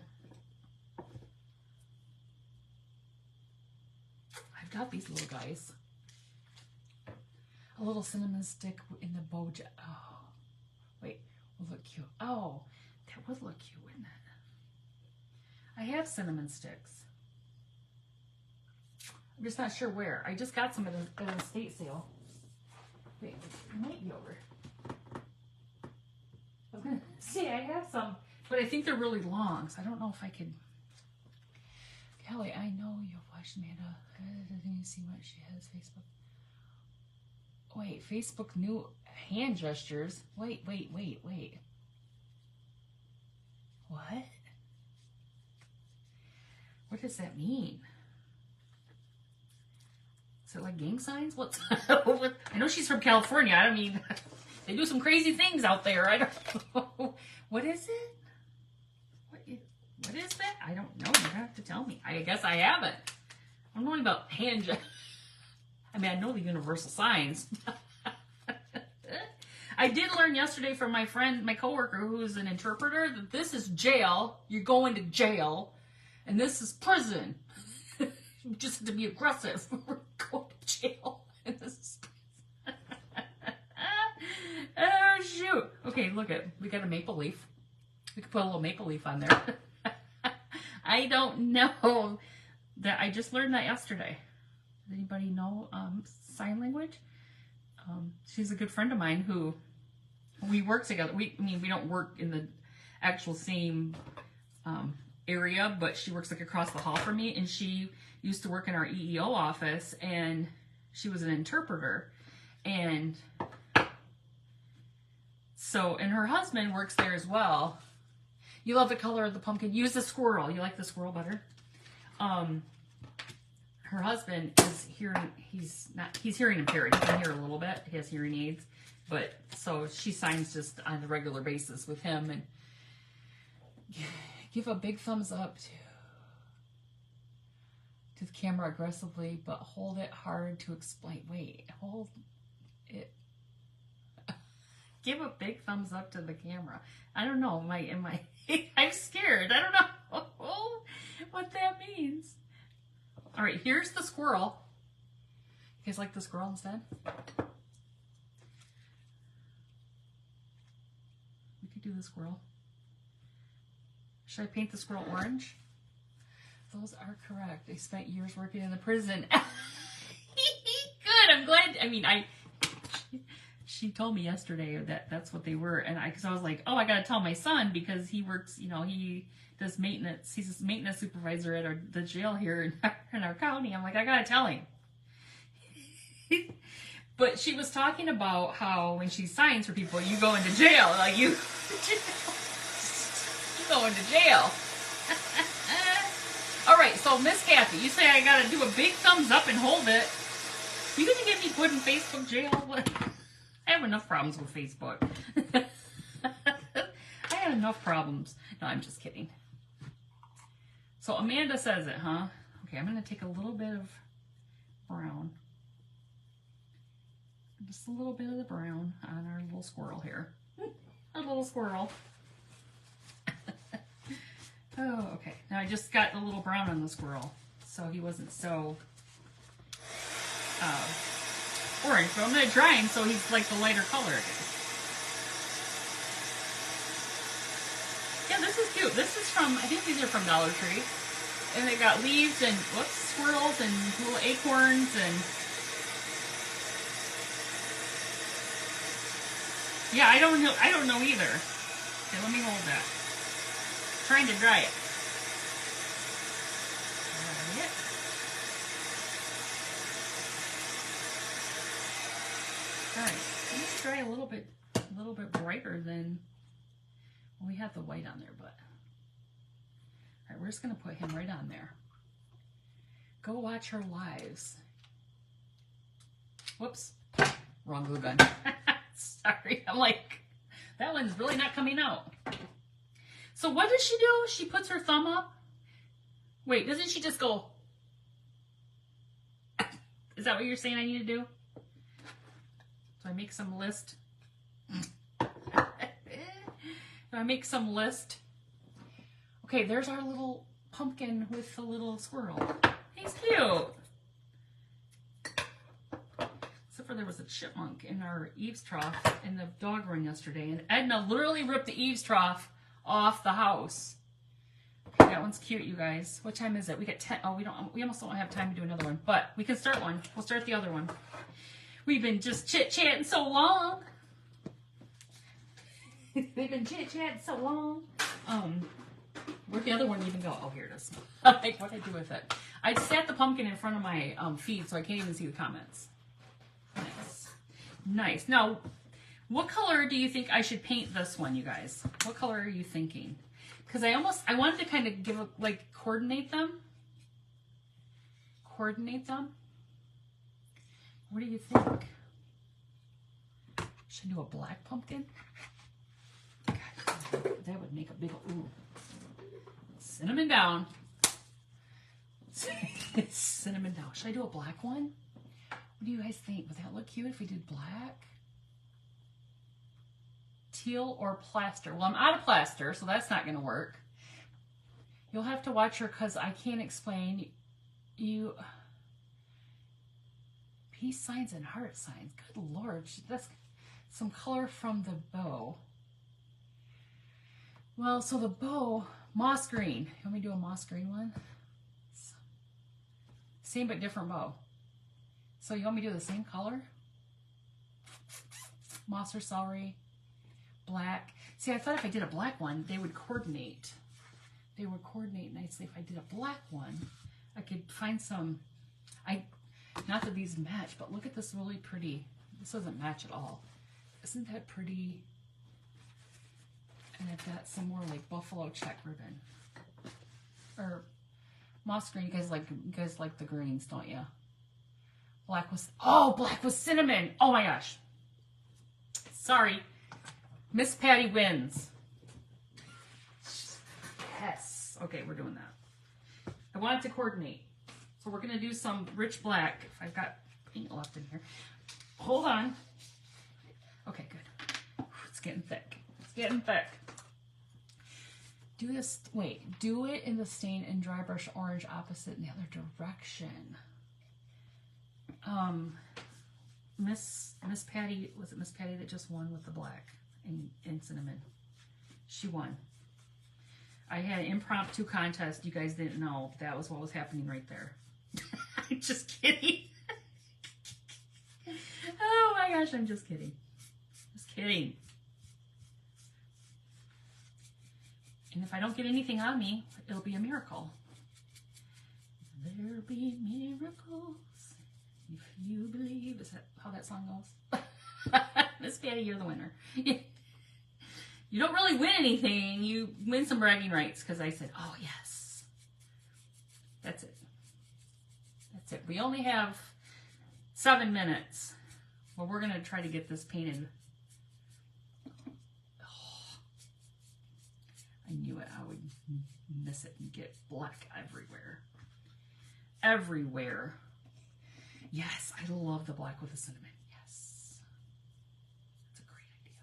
A: I've got these little guys. A little cinnamon stick in the bow. Oh, wait, will look cute. Oh. That would look cute, wouldn't it? I have cinnamon sticks. I'm just not sure where. I just got some at an estate sale. Wait, it might be over. I was going to say I have some, but I think they're really long, so I don't know if I could. Kelly, I know you've watched Amanda. Didn't you see what she has? Facebook. Wait, Facebook new hand gestures. Wait. What? What does that mean? Is it like gang signs? What's I know she's from California. I mean, they do some crazy things out there. I don't know. What is it? What is that? I don't know. You have to tell me. I guess I haven't. I don't know anything about hand gestures. I mean, I know the universal signs. I did learn yesterday from my friend, my coworker, who is an interpreter, that this is jail. You're going to jail. And this is prison. You just have to be aggressive. We're going to jail. And this is prison. Oh, shoot. Okay, look it. We got a maple leaf. We could put a little maple leaf on there. I don't know. That I just learned that yesterday. Does anybody know sign language? She's a good friend of mine who we work together. We don't work in the actual same area, but she works like across the hall from me, and she used to work in our EEO office, and she was an interpreter. And so, and her husband works there as well. You love the color of the pumpkin. Use the squirrel. You like the squirrel better? Her husband is hearing, he's hearing impaired. He can hear a little bit. He has hearing aids. But so she signs just on a regular basis with him, and give a big thumbs up to the camera aggressively, but hold it hard to explain. Wait, hold it. Give a big thumbs up to the camera. I don't know. I'm scared. I don't know what that means. All right, here's the squirrel. You guys like the squirrel instead? We could do the squirrel. Should I paint the squirrel orange? Those are correct. I spent years working in the prison. Good, I'm glad. I mean, she told me yesterday that that's what they were, and because I was like, oh, I gotta tell my son, because he works, he does maintenance. He's a maintenance supervisor at the jail here in our county. I'm like, I gotta tell him. But she was talking about how when she signs for people, you go into jail. Like you go into jail. All right, so Miss Kathy, you say I gotta do a big thumbs up and hold it. You gonna get me put in Facebook jail? I have enough problems with Facebook. I have enough problems. No, I'm just kidding. So Amanda says it, huh? Okay, I'm gonna take a little bit of brown. Just a little bit of the brown on our little squirrel here. Our little squirrel. Oh, okay. Now I just got a little brown on the squirrel, so he wasn't so orange. But I'm going to dry him so he's like the lighter color again. Yeah, this is cute. This is from, I think these are from Dollar Tree. And they got leaves and, whoops, squirrels and little acorns and... Yeah, I don't know either. Okay, let me hold that. Trying to dry it. Dry it. All right, let's dry a little bit brighter than, well, we have the white on there, but all right, we're just gonna put him right on there. Go watch her lives. Whoops, wrong glue gun. Sorry, I'm like, that one's really not coming out. So what does she do? She puts her thumb up. Wait, doesn't she just go? Is that what you're saying I need to do? So I make some list. Do I make some list? Okay, there's our little pumpkin with the little squirrel. He's cute. Except for there was a chipmunk in our eaves trough in the dog run yesterday, and Edna literally ripped the eaves trough off the house. Okay, that one's cute, you guys. What time is it? We got 10. Oh, we almost don't have time to do another one, but we can start one. We'll start the other one. We've been just chit-chatting so long. We've been chit-chatting so long. Where'd the other one even go? Oh, here it is. Like, what'd I do with it? I sat the pumpkin in front of my feed, so I can't even see the comments. Nice. Nice. Now, what color do you think I should paint this one, you guys? What color are you thinking? Because I wanted to kind of give a, like, coordinate them. Coordinate them. What do you think? Should I do a black pumpkin? God, that would make a big, ooh. Cinnamon down. Cinnamon down. Should I do a black one? What do you guys think? Would that look cute if we did black? Teal or plaster? Well, I'm out of plaster, so that's not going to work. You'll have to watch her because I can't explain. You... Peace signs and heart signs. Good Lord. That's some color from the bow. Well, so the bow, moss green. You want me to do a moss green one? Same but different bow. So you want me to do the same color? Moss or celery. Black. See, I thought if I did a black one, they would coordinate. They would coordinate nicely. If I did a black one, I could find some... Not that these match, but look at this really pretty. This doesn't match at all. Isn't that pretty? And I've got some more like buffalo check ribbon. Or moss green. You guys like the greens, don't you? Black with cinnamon. Oh my gosh. Sorry. Miss Patty wins. Yes. Okay, we're doing that. I wanted to coordinate. So we're going to do some rich black. If I've got paint left in here. Hold on. Okay, good. It's getting thick. It's getting thick. Do this, wait, do it in the stain and dry brush orange opposite in the other direction. Miss Patty, was it Miss Patty that just won with the black and cinnamon? She won. I had an impromptu contest. You guys didn't know. That was what was happening right there. I'm just kidding. Oh my gosh, I'm just kidding. Just kidding. And if I don't get anything on me, it'll be a miracle. There'll be miracles if you believe. Is that how that song goes? Miss Patty, you're the winner. You don't really win anything. You win some bragging rights because I said, oh, yes. That's it. That's it. We only have 7 minutes. Well, we're going to try to get this painted. Oh, I knew it. I would miss it and get black everywhere. Everywhere. Yes, I love the black with the cinnamon. Yes. That's a great idea.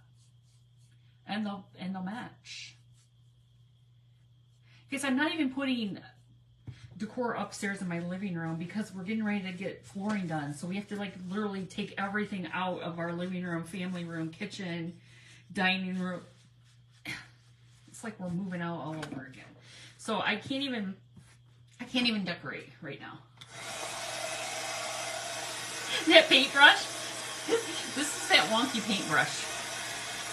A: And they'll match. Because I'm not even putting decor upstairs in my living room because we're getting ready to get flooring done. So we have to like literally take everything out of our living room, family room, kitchen, dining room. It's like we're moving out all over again. So I can't even decorate right now. That paintbrush, this is that wonky paintbrush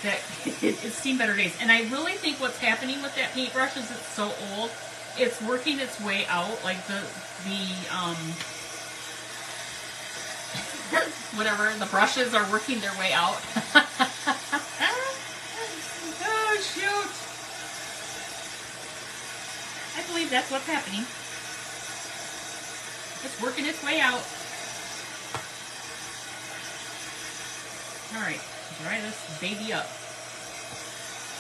A: that it's seen better days. And I really think what's happening with that paintbrush is it's so old. It's working its way out, like the whatever, the brushes are working their way out. Oh, shoot. I believe that's what's happening. It's working its way out. All right, dry this baby up.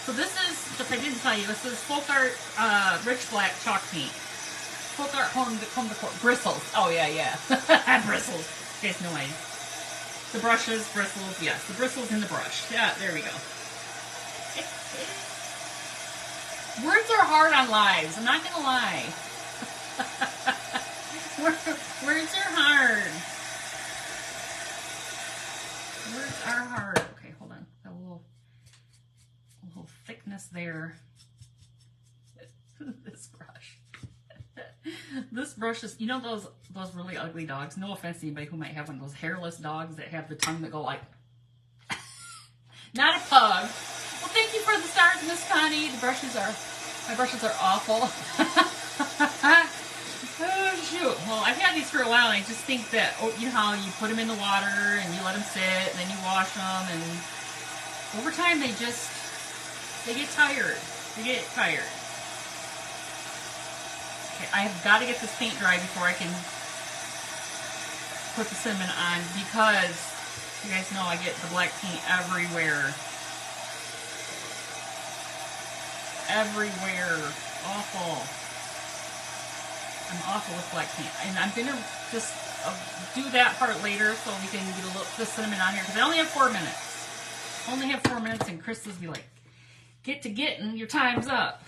A: So this is, if I didn't tell you, this is Folk Art Rich Black Chalk Paint. Folk Art Home Decor. Bristles. Oh, yeah. Bristles. You guys know the brushes, bristles, yes. The bristles in the brush. Yeah, there we go. Words are hard on lives. I'm not going to lie. Words are hard. Words are hard. Okay, hold on. Got a little thickness there. This brush. This brush is, you know those really ugly dogs? No offense to anybody who might have one of those hairless dogs that have the tongue that go like... Not a pug. Well, thank you for the stars, Miss Connie. My brushes are awful. Oh, shoot. Well, I've had these for a while, and I just think that, you know how you put them in the water, and you let them sit, and then you wash them, and over time, they get tired. They get tired. Okay, I've got to get this paint dry before I can put the cinnamon on, because you guys know I get the black paint everywhere. Everywhere. Awful. I'm awful with black paint. And I'm going to just do that part later so we can get the cinnamon on here, because I only have 4 minutes. Only have 4 minutes, and Chris will be like, getting, your time's up.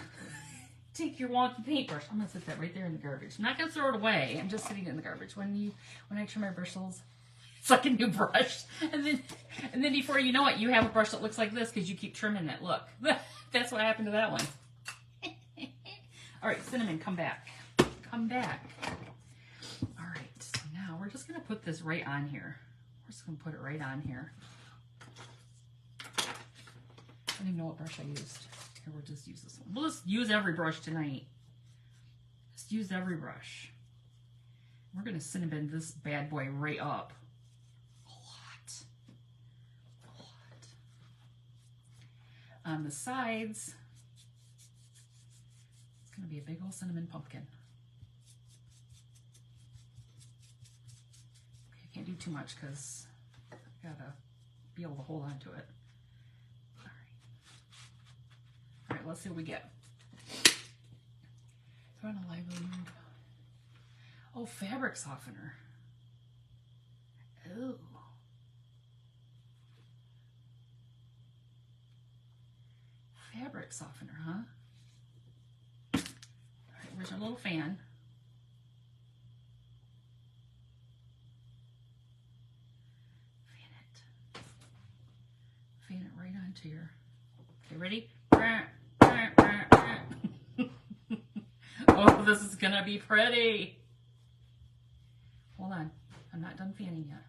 A: Take your wonky paintbrush. I'm going to set that right there in the garbage. I'm not going to throw it away. I'm just sitting it in the garbage. When I trim my bristles, it's like a new brush. And then before you know it, you have a brush that looks like this because you keep trimming it. Look, that's what happened to that one. All right, cinnamon, come back. Come back. All right, so now we're just going to put this right on here. We're just going to put it right on here. I don't even know what brush I used. Here, we'll just use this one. We'll just use every brush tonight. Just use every brush. We're going to cinnamon this bad boy right up. A lot. On the sides, it's going to be a big old cinnamon pumpkin. Okay, I can't do too much because I got to be able to hold on to it. All right, let's see what we get. Throw in a lively. Oh, fabric softener. Oh. Fabric softener, huh? All right, where's our little fan? Fan it right onto your... Okay, ready? Oh, this is gonna be pretty. Hold on, I'm not done fanning yet.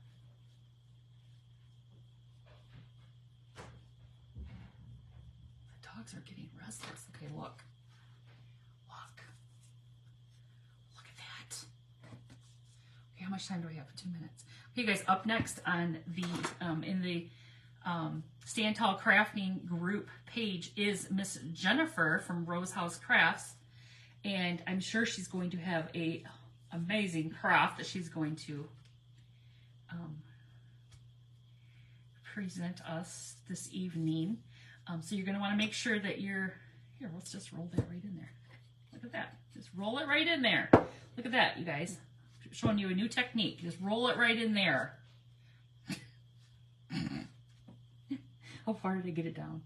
A: The dogs are getting restless. Okay, look. Look at that. Okay, how much time do we have? 2 minutes. Okay, guys, up next on the in the Stand Tall Crafting group page is Miss Jennifer from Rose House Crafts. And I'm sure she's going to have a amazing craft that she's going to present us this evening. So you're going to want to make sure that you're, here, let's just roll that right in there. Look at that. Just roll it right in there. Look at that, you guys. Showing you a new technique. Just roll it right in there. How far did I get it down?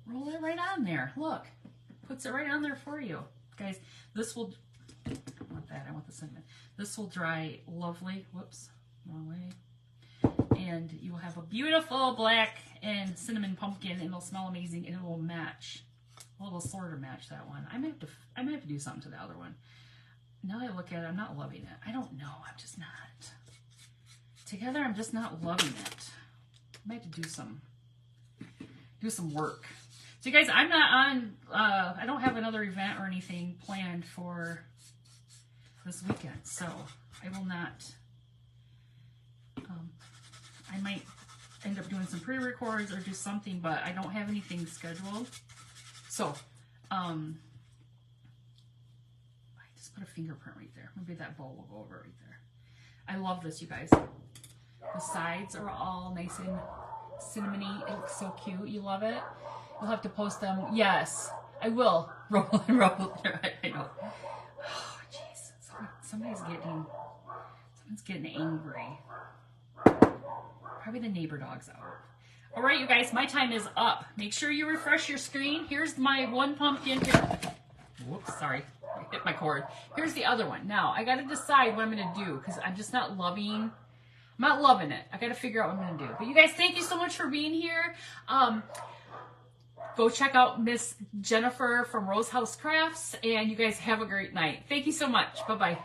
A: Roll it right on there. Look. Puts it right on there for you. Guys, this will, I want that. I want the cinnamon. This will dry lovely. Whoops. Wrong way. And you will have a beautiful black and cinnamon pumpkin, and it'll smell amazing, and it will match. Well, it'll sort of match that one. I might have to do something to the other one. Now I look at it, I'm not loving it. I don't know. I'm just not. Together, I'm just not loving it. I might have to do some work. So you guys, I'm not on, I don't have another event or anything planned for this weekend. So I will not, I might end up doing some pre-records or do something, but I don't have anything scheduled. So, I just put a fingerprint right there. Maybe that bowl will go over right there. I love this, you guys. The sides are all nice and cinnamony. It looks so cute. You love it? You'll have to post them. Yes, I will. Roll and roll. I know. Oh, jeez. Someone's getting angry. Probably the neighbor dog's out. All right, you guys, my time is up. Make sure you refresh your screen. Here's my one pumpkin. Whoops, sorry. I hit my cord. Here's the other one. Now, I got to decide what I'm going to do because I'm just not loving it. I got to figure out what I'm going to do. But you guys, thank you so much for being here. Go check out Miss Jennifer from Rose House Crafts, and you guys have a great night. Thank you so much. Bye-bye.